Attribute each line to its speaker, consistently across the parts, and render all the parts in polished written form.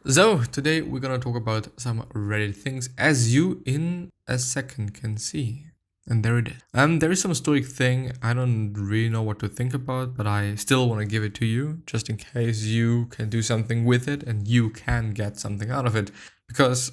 Speaker 1: So, today we're gonna talk about some Reddit things, as you in a second can see. And there it is. There is some stoic thing I don't really know what to think about, but I still want to give it to you, just in case you can do something with it and you can get something out of it. Because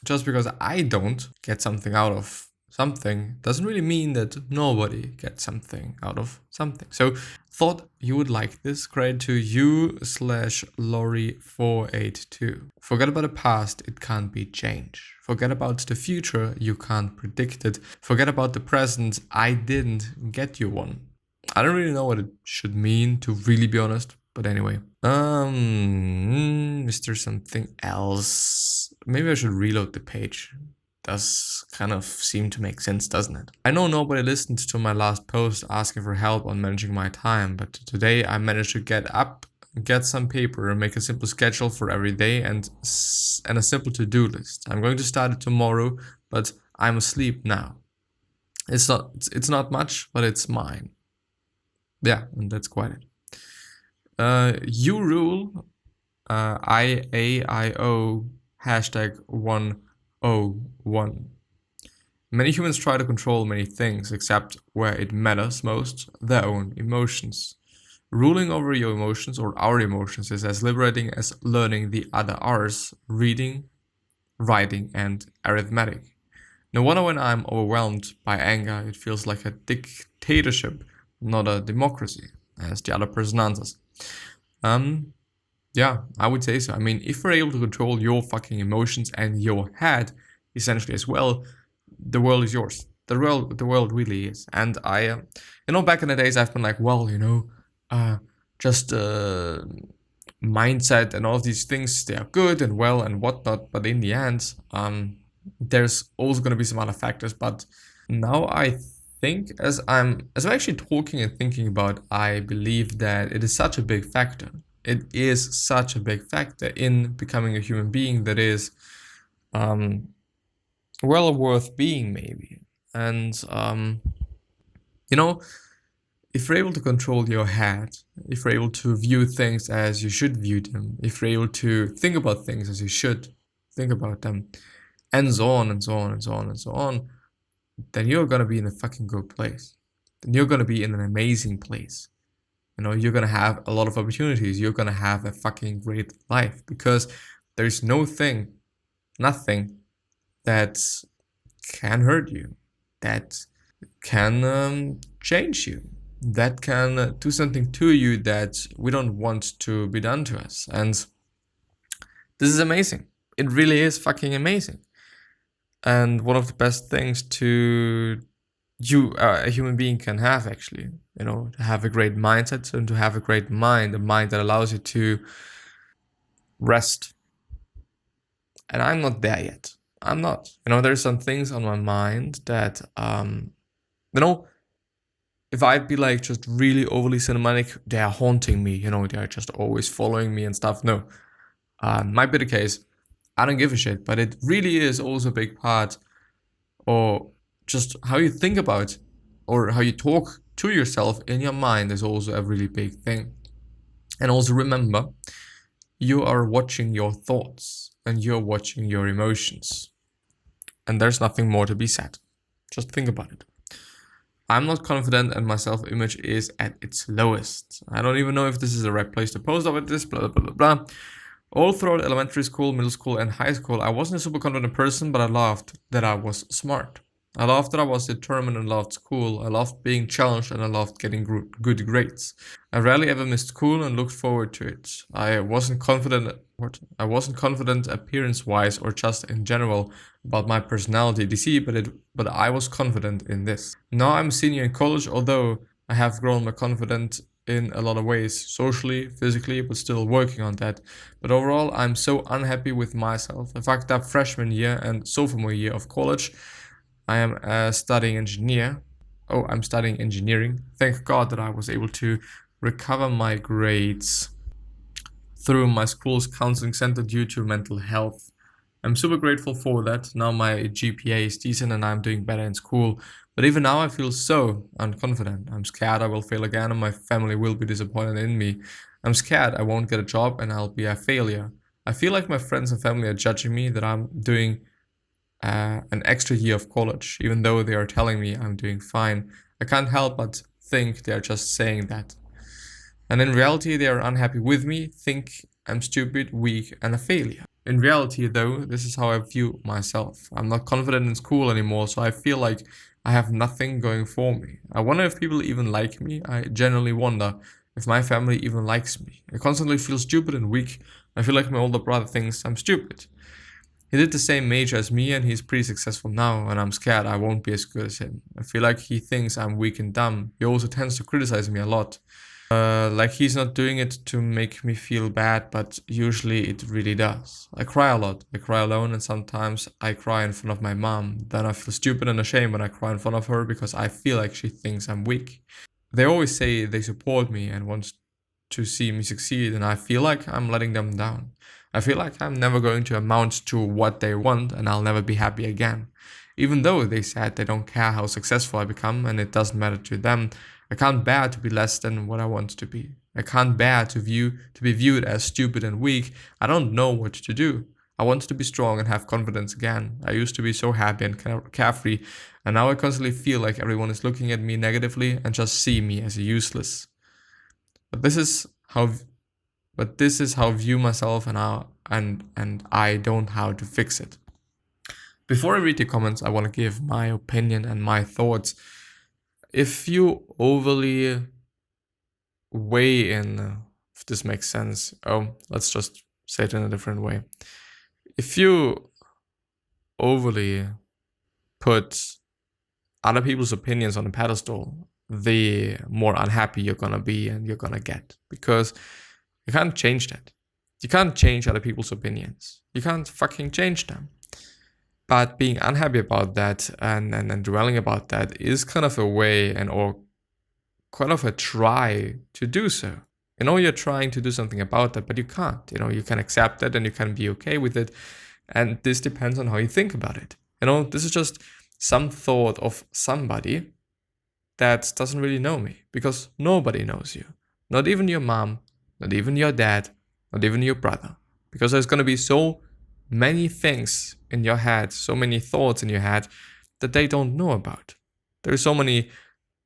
Speaker 1: just because I don't get something out of something doesn't really mean that nobody gets something out of something. So thought you would like this. Credit to you/Lori482. Forget about the past, it can't be changed. Forget about the future, you can't predict it. Forget about the present, I didn't get you one. I don't really know what it should mean, to really be honest. But anyway, Mr. Something Else. Maybe I should reload the page. Does kind of seem to make sense, doesn't it? I know nobody listened to my last post asking for help on managing my time, but today I managed to get up, get some paper, and make a simple schedule for every day and a simple to-do list. I'm going to start it tomorrow, but I'm asleep now. It's not much, but it's mine. Yeah, and that's quite it. You rule IAIO #101. Many humans try to control many things, except where it matters most, their own emotions. Ruling over your emotions or our emotions is as liberating as learning the other R's, reading, writing, and arithmetic. No wonder when I'm overwhelmed by anger, it feels like a dictatorship, not a democracy, as the other person answers. Yeah, I would say so. I mean, if you're able to control your fucking emotions and your head, essentially as well, the world is yours. The world really is. And I, back in the days, I've been like, well, just mindset and all of these things, they are good and well and whatnot. But in the end, there's also going to be some other factors. But now I think, as I'm actually talking and thinking about, I believe that it is such a big factor. It is such a big factor in becoming a human being that is well worth being, maybe. And if you're able to control your head, if you're able to view things as you should view them, if you're able to think about things as you should think about them, and so on and so on and so on and so on, then you're gonna be in a fucking good place. Then you're gonna be in an amazing place. You're gonna have a lot of opportunities. You're gonna have a fucking great life, because there's nothing that can hurt you, that can change you, that can do something to you that we don't want to be done to us. And this is amazing. It really is fucking amazing. And one of the best things a human being can have, actually, to have a great mindset and to have a great mind, a mind that allows you to rest. And I'm not there yet. I'm not. There's some things on my mind that, if I'd be like just really overly cinematic, they are haunting me, they are just always following me and stuff. No, might be the case. I don't give a shit, but it really is also a big part, or just how you think about or how you talk to yourself in your mind is also a really big thing. And also remember, you are watching your thoughts and you're watching your emotions. And there's nothing more to be said. Just think about it. I'm not confident and my self-image is at its lowest. I don't even know if this is the right place to post about this, blah, blah, blah, blah. All throughout elementary school, middle school, and high school, I wasn't a super confident person, but I loved that I was smart. I loved that I was determined and loved school. I loved being challenged and I loved getting good grades. I rarely ever missed school and looked forward to it. I wasn't confident appearance-wise or just in general about my personality, but I was confident in this. Now I'm a senior in college, although I have grown my confidence in a lot of ways, socially, physically, but still working on that. But overall, I'm so unhappy with myself. I fucked up freshman year and sophomore year of college. I am studying engineering. Thank God that I was able to recover my grades through my school's counseling center due to mental health. I'm super grateful for that. Now my GPA is decent and I'm doing better in school. But even now I feel so unconfident. I'm scared I will fail again and my family will be disappointed in me. I'm scared I won't get a job and I'll be a failure. I feel like my friends and family are judging me that I'm doing an extra year of college, even though they are telling me I'm doing fine. I can't help but think they're just saying that. And in reality, they are unhappy with me, think I'm stupid, weak, and a failure. In reality, though, this is how I view myself. I'm not confident in school anymore, so I feel like I have nothing going for me. I wonder if people even like me. I genuinely wonder if my family even likes me. I constantly feel stupid and weak. I feel like my older brother thinks I'm stupid. He did the same major as me and he's pretty successful now, and I'm scared I won't be as good as him. I feel like he thinks I'm weak and dumb. He also tends to criticize me a lot. Like he's not doing it to make me feel bad, but usually it really does. I cry a lot. I cry alone, and sometimes I cry in front of my mom. Then I feel stupid and ashamed when I cry in front of her because I feel like she thinks I'm weak. They always say they support me and want to see me succeed, and I feel like I'm letting them down. I feel like I'm never going to amount to what they want, and I'll never be happy again. Even though they said they don't care how successful I become and it doesn't matter to them, I can't bear to be less than what I want to be. I can't bear to be viewed as stupid and weak. I don't know what to do. I want to be strong and have confidence again. I used to be so happy and carefree, and now I constantly feel like everyone is looking at me negatively and just see me as useless. But this is how I view myself, and I don't know how to fix it. Before I read the comments, I want to give my opinion and my thoughts. If you overly weigh in, if this makes sense, let's just say it in a different way. If you overly put other people's opinions on a pedestal, the more unhappy you're gonna be and you're gonna get, because you can't change that. You can't change other people's opinions. You can't fucking change them. But being unhappy about that and dwelling about that is kind of a way or kind of a try to do so. You're trying to do something about that, but you can't. You can accept it and you can be okay with it. And this depends on how you think about it. This is just some thought of somebody that doesn't really know me, because nobody knows you. Not even your mom, not even your dad, not even your brother. Because there's going to be so many things in your head, so many thoughts in your head that they don't know about. There are so many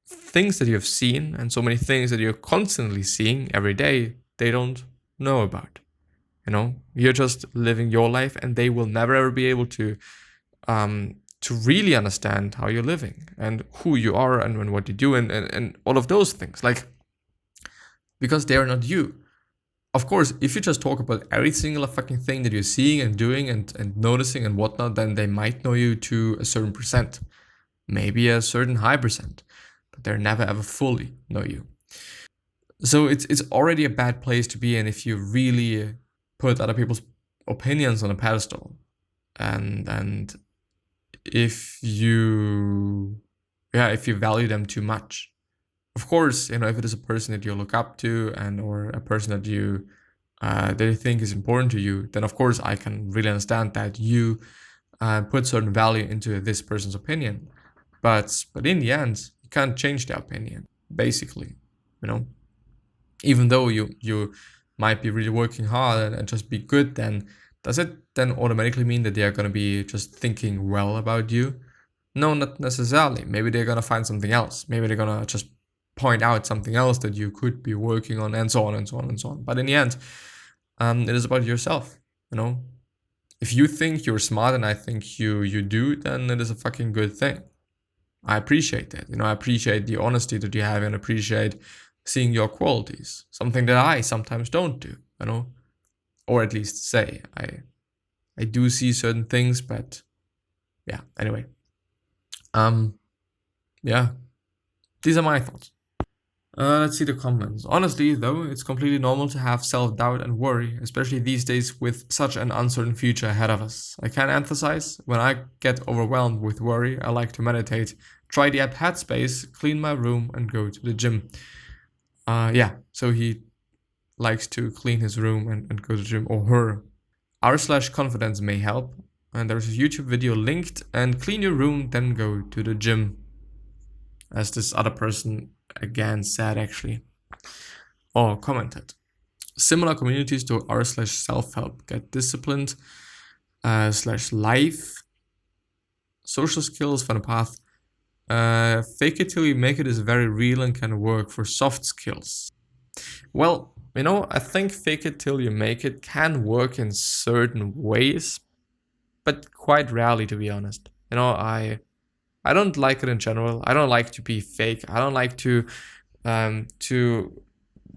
Speaker 1: things that you've seen and so many things that you're constantly seeing every day they don't know about. You're just living your life, and they will never ever be able to really understand how you're living and who you are and what you do and all of those things. Because they are not you. Of course, if you just talk about every single fucking thing that you're seeing and doing and noticing and whatnot, then they might know you to a certain percent, maybe a certain high percent, but they'll never ever fully know you. So it's already a bad place to be in if you really put other people's opinions on a pedestal, and if you value them too much. Of course, if it is a person that you look up to or a person that you think is important to you, then of course I can really understand that you put certain value into this person's opinion. But in the end, you can't change their opinion, basically. Even though you might be really working hard and just be good, then does it then automatically mean that they are going to be just thinking well about you? No, not necessarily. Maybe they're going to find something else. Maybe they're going to just point out something else that you could be working on, and so on and so on and so on. But in the end, it is about yourself. If you think you're smart and I think you do, then it is a fucking good thing. I appreciate that. I appreciate the honesty that you have and appreciate seeing your qualities. Something that I sometimes don't do, or at least say. I do see certain things, but yeah, anyway. Yeah, these are my thoughts. Let's see the comments. Honestly, though, it's completely normal to have self-doubt and worry, especially these days with such an uncertain future ahead of us. I can emphasize, when I get overwhelmed with worry, I like to meditate, try the app Headspace, clean my room, and go to the gym. So he likes to clean his room and go to the gym, or her. r/confidence may help, and there's a YouTube video linked, and clean your room, then go to the gym. As this other person again said, actually, or commented. similar communities to r/self-help. Get disciplined /life. Social skills, find a path. Fake it till you make it is very real and can work for soft skills. Well, I think fake it till you make it can work in certain ways, but quite rarely, to be honest. I don't like it in general. I don't like to be fake. I don't like to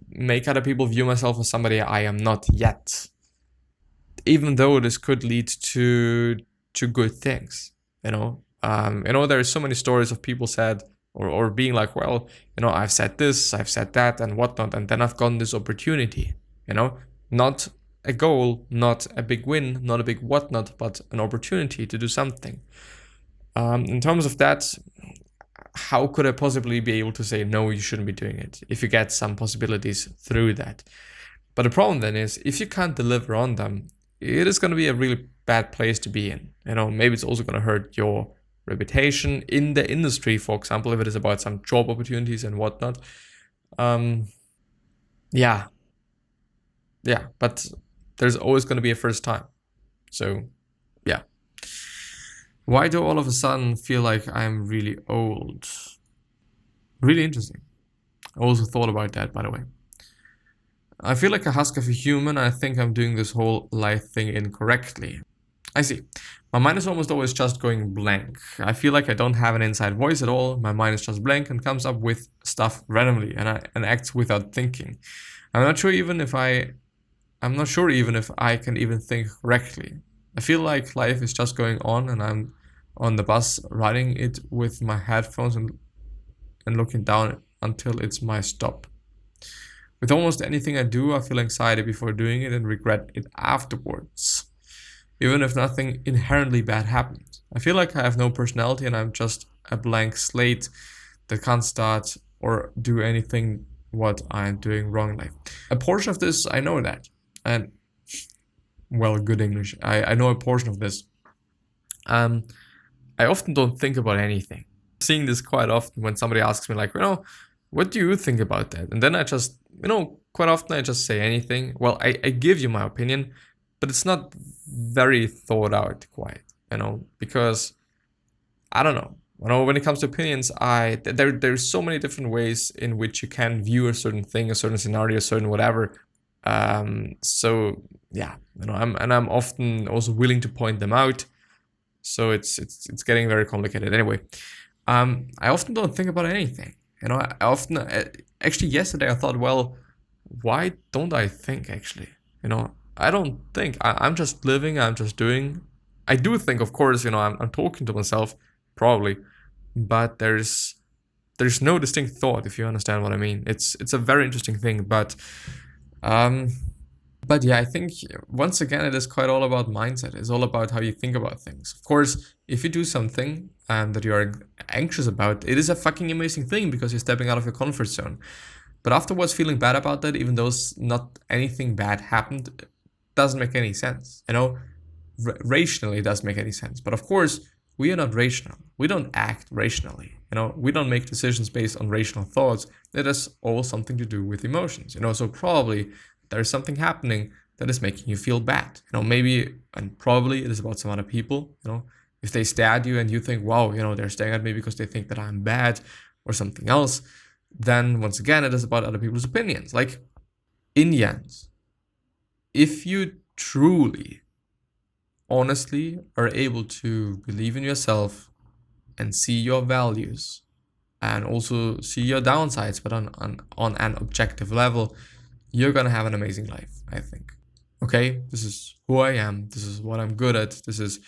Speaker 1: make other people view myself as somebody I am not yet. Even though this could lead to good things, there are so many stories of people said or being like, well, I've said this, I've said that, and whatnot, and then I've gotten this opportunity. Not a goal, not a big win, not a big whatnot, but an opportunity to do something. In terms of that, how could I possibly be able to say, no, you shouldn't be doing it if you get some possibilities through that? But the problem then is, if you can't deliver on them, it is going to be a really bad place to be in. Maybe it's also going to hurt your reputation in the industry, for example, if it is about some job opportunities and whatnot. Yeah, but there's always going to be a first time. So, yeah. Why do all of a sudden feel like I'm really old? Really interesting. I also thought about that, by the way. I feel like a husk of a human. I think I'm doing this whole life thing incorrectly. I see. My mind is almost always just going blank. I feel like I don't have an inside voice at all. My mind is just blank and comes up with stuff randomly and acts without thinking. I'm not sure even if I can even think correctly. I feel like life is just going on and I'm on the bus riding it with my headphones and looking down until it's my stop. With almost anything I do, I feel anxiety before doing it and regret it afterwards, even if nothing inherently bad happened. I feel like I have no personality and I'm just a blank slate that can't start or do anything what I'm doing wrong in life. A portion of this, I know that. And, well, good English. I know a portion of this. I often don't think about anything. Seeing this quite often when somebody asks me, like, what do you think about that? And then I just, quite often I just say anything. Well, I give you my opinion, but it's not very thought out quite, because I don't know. When it comes to opinions, there's so many different ways in which you can view a certain thing, a certain scenario, a certain whatever. So yeah, I'm often also willing to point them out. So it's getting very complicated. Anyway, I often don't think about anything. I often, actually yesterday I thought, well, why don't I think actually? I don't think. I'm just living. I'm just doing. I do think, of course. I'm talking to myself, probably, but there's no distinct thought. If you understand what I mean, it's a very interesting thing. But yeah, I think once again it is quite all about mindset. It's all about how you think about things. Of course, if you do something that you are anxious about, it is a fucking amazing thing because you're stepping out of your comfort zone. But afterwards, feeling bad about that, even though not anything bad happened, doesn't make any sense. Rationally, it doesn't make any sense. But of course, we are not rational. We don't act rationally. We don't make decisions based on rational thoughts. It has all something to do with emotions. So probably there's something happening that is making you feel bad. Maybe and probably it is about some other people. If they stare at you and you think, wow, they're staring at me because they think that I'm bad or something else, then once again, it is about other people's opinions. Like, in the end, if you truly, honestly are able to believe in yourself and see your values and also see your downsides, but on an objective level, you're going to have an amazing life, I think. Okay, this is who I am. This is what I'm good at. This is,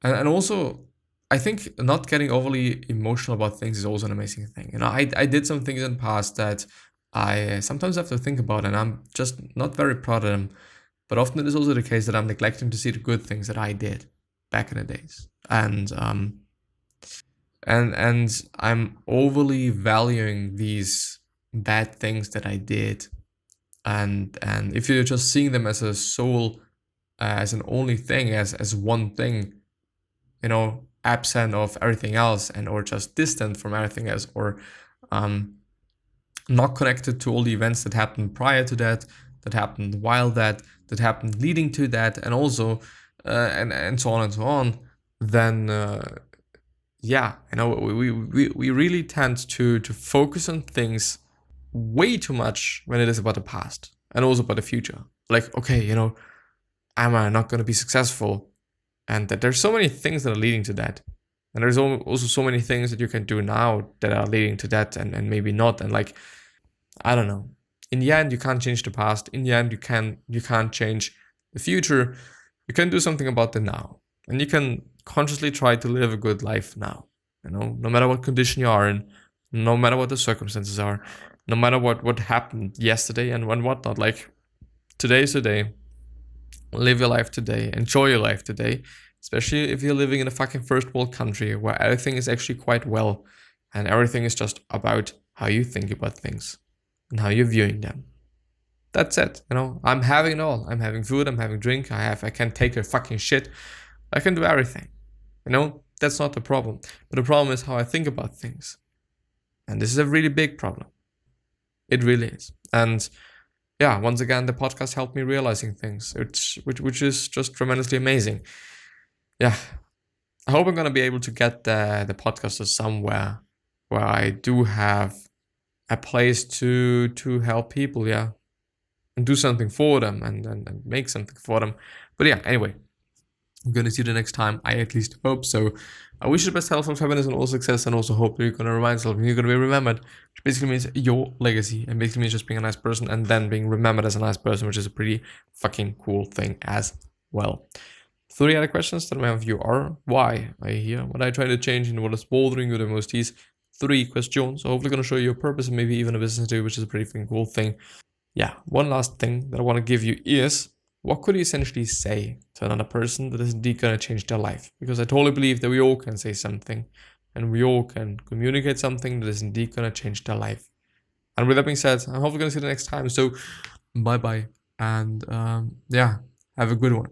Speaker 1: and also, I think not getting overly emotional about things is also an amazing thing. I did some things in the past that I sometimes have to think about, and I'm just not very proud of them. But often it is also the case that I'm neglecting to see the good things that I did back in the days, and I'm overly valuing these bad things that I did, and if you're just seeing them as a sole, as an only thing, as one thing, absent of everything else, and or just distant from everything else, or not connected to all the events that happened prior to that, that happened while that happened leading to that, and also and so on and so on, then yeah, we really tend to focus on things way too much when it is about the past and also about the future. Like, okay, am I not going to be successful? And that there's so many things that are leading to that. And there's also so many things that you can do now that are leading to that, and maybe not. And like, I don't know. In the end, you can't change the past. In the end, you can't change the future. You can do something about the now. And you can consciously try to live a good life now. No matter what condition you are in, no matter what the circumstances are, no matter what happened yesterday and whatnot. Like, today is the day. Live your life today. Enjoy your life today. Especially if you're living in a fucking first world country where everything is actually quite well, and everything is just about how you think about things and how you're viewing them. That's it. I'm having it all. I'm having food, I'm having drink, I can take a fucking shit. I can do everything. That's not the problem. But the problem is how I think about things. And this is a really big problem. It really is. And yeah, once again, the podcast helped me realizing things, which is just tremendously amazing. Yeah, I hope I'm going to be able to get the podcast to somewhere where I do have a place to help people, yeah, and do something for them and make something for them. But yeah, anyway, I'm going to see you the next time. I at least hope so. I wish you the best health and happiness and all success, and also hope that you're going to remind yourself and you're going to be remembered, which basically means your legacy, and basically means just being a nice person and then being remembered as a nice person, which is a pretty fucking cool thing as well. 3 other questions that I have of you are: why are you here? What are you trying to change, and what is bothering you the most? These 3 questions. So hopefully going to show you a purpose and maybe even a business to do, which is a pretty fucking cool thing. Yeah, one last thing that I want to give you is, what could you essentially say to another person that is indeed going to change their life? Because I totally believe that we all can say something, and we all can communicate something that is indeed going to change their life. And with that being said, I'm hopefully going to see you the next time. So bye-bye, and yeah, have a good one.